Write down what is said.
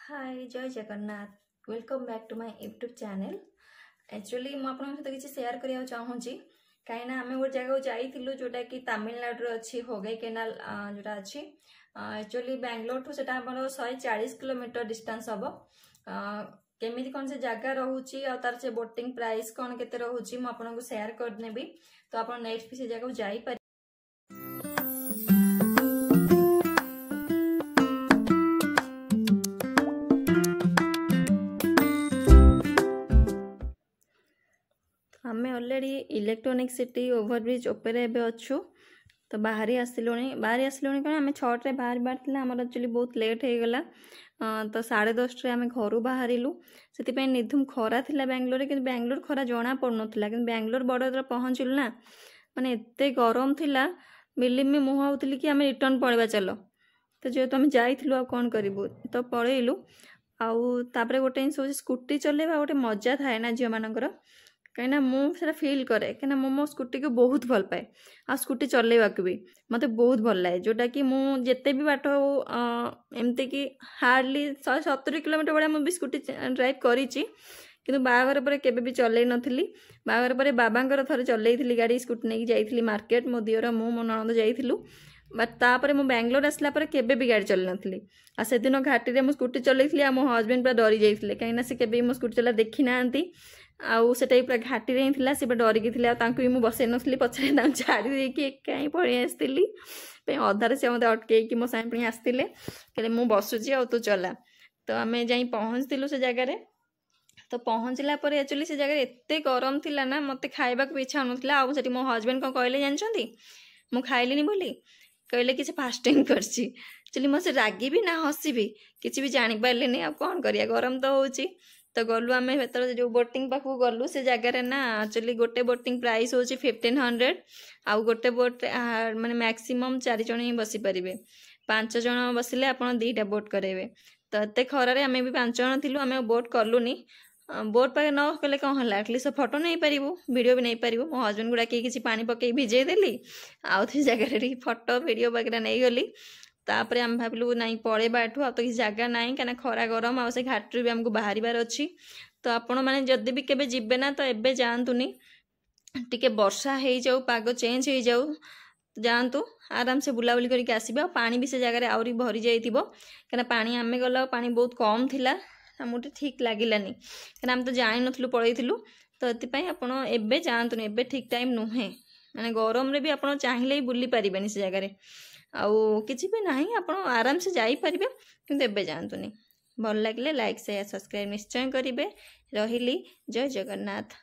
हाय जय Jagannath welcome back to my YouTube channel. Actually मुझे सहित किसी शेयर करने चाहूँगी कहीं आम गोटे जगह जाइलु जोटा कि तमिलनाडु अच्छी होगई केनाल जोटा अच्छी एक्चुअली बेंगलोर ठू से 140 किलोमीटर डिस्टेंस हम केमी कौन से जगह रोचे और तार से बोटिंग प्राइस कौन के रोचे मुझे शेयर करनेबी तो आप नेक्स्ट भी से जगह जापर। आमे ऑलरेडी इलेक्ट्रॉनिक सिटी ओवरब्रिज उपरे अच्छु तो बाहरी आसलु कौन आम 6 बाहर बाहर आमर एक्चुअली बहुत लेट हो गला तो 10:30 आम घर बाहरलु से निधुम खरा थिला बेंगलोर कि बेंगलोर खरा जना पड़ना कि बेंगलोर बॉर्डर पहुँचलु ना माने एते गरम थिला बिलीव में मुझे कि आम रिटर्न पड़ेगा चलो तो जेहेतु आम जाइलु कौन करूँ तो पलैलु आउे गोटे जिन स्कूटी चलेबा गोटे मजा थाए ना झील मानकर कहीं मुझे फिल करे कहीं मो स्कूटी को बहुत भल पाए आ स्कूटी चलेवाक भी मत बहुत भल लगे जोटा कि मुझे भी बाट एमती कि हार्डली 170 किलोमीटर भाया मुझे स्कूटी ड्राइव करी बाहागर पर केबे भी चलई नी बाहागर पर बाबांकर थरे चलई गाड़ी स्कूटी नहीं जाइली मार्केट मो दियर मो ननद जाइलु बट तापर मु बेंगलोर आसला पर केबे भी गाड़ी चल नी आ से दिन घाटी में स्कूटी चलई मो हजबैंड पूरा डरी जाते कहीं से केबे मो स्कूटी चला देखी ना आउटा पूरा घाटी रे ही सी डरिकी भी मुझे बसई नी पचारे छाड़ी देकी कहीं पड़े आसती अधारे से मत अटकई मो साइड पुणी आसते कहले मुझे बसुची आ तू चला तो आम जा पहुँचलु से जगार तो पहुँचला एक्चुअली से जगह एत गरम थिला ना मत खाइबा भी इच्छा होना आठ मो हजबैंड कौन कहले जानछंती मु खाइलिनी बोली कहले कि फास्टिंग करछि एक्चुअली मो से रागी भी ना हसी भी किसी भी जानी पारे आ कौन करिया गरम तो होची तो गलु आम जो बोटिंग पाखु गलु से जगार ना एक्चुअली गोटे बोटिंग प्राइस हो 1500 आउ गोटे बोट माने मैक्सिमम 4 जन ही बसी पारे 5 जन बसिले आपन 2टा बोट करेबे तो एत खरारे आम भी 5 जन थिलु आम बोट कलुनी बोट पाखे न कले कौन है एटलिस्ट फोटो नहीं पारू वीडियो भी नहीं पारू मो हजबैंड गुड़ा किसी पानी पकई भिजे देली आउ जगह फोटो वीडियो वगैरह नहीं गली तापर आम भाविलु नाई पलैबा एठू आ तो किसी जगह ना कहीं खरा गरम आ से घाटी भी आमको बाहर अच्छी तो आपण मैंने जदि भी केबे जिबे ना तो एबे जातुनी टिके वर्षा हो जाऊ पाग चेंज हो जाऊ जातु आराम से बुलाबुली करके आसबे पानी भी से जगह आहरी भरी जाइथिबो कहीं पानी आम गला पानी बहुत कम थिला मुझे ठीक लगिलानी कहीं आम तो जानी नथलु पलैथिलु तो ये आपण एबे जातुनी एबे ठीक टाइम नुहे माने गरम रे भी आपण चाहिए ही बुली पारिबेनी से जगह आउ किसी भी ना आप आराम से जापर कि एबे जातुनी भल लगे लाइक शेयर सब्सक्राइब निश्चय करेंगे रही जय जगन्नाथ।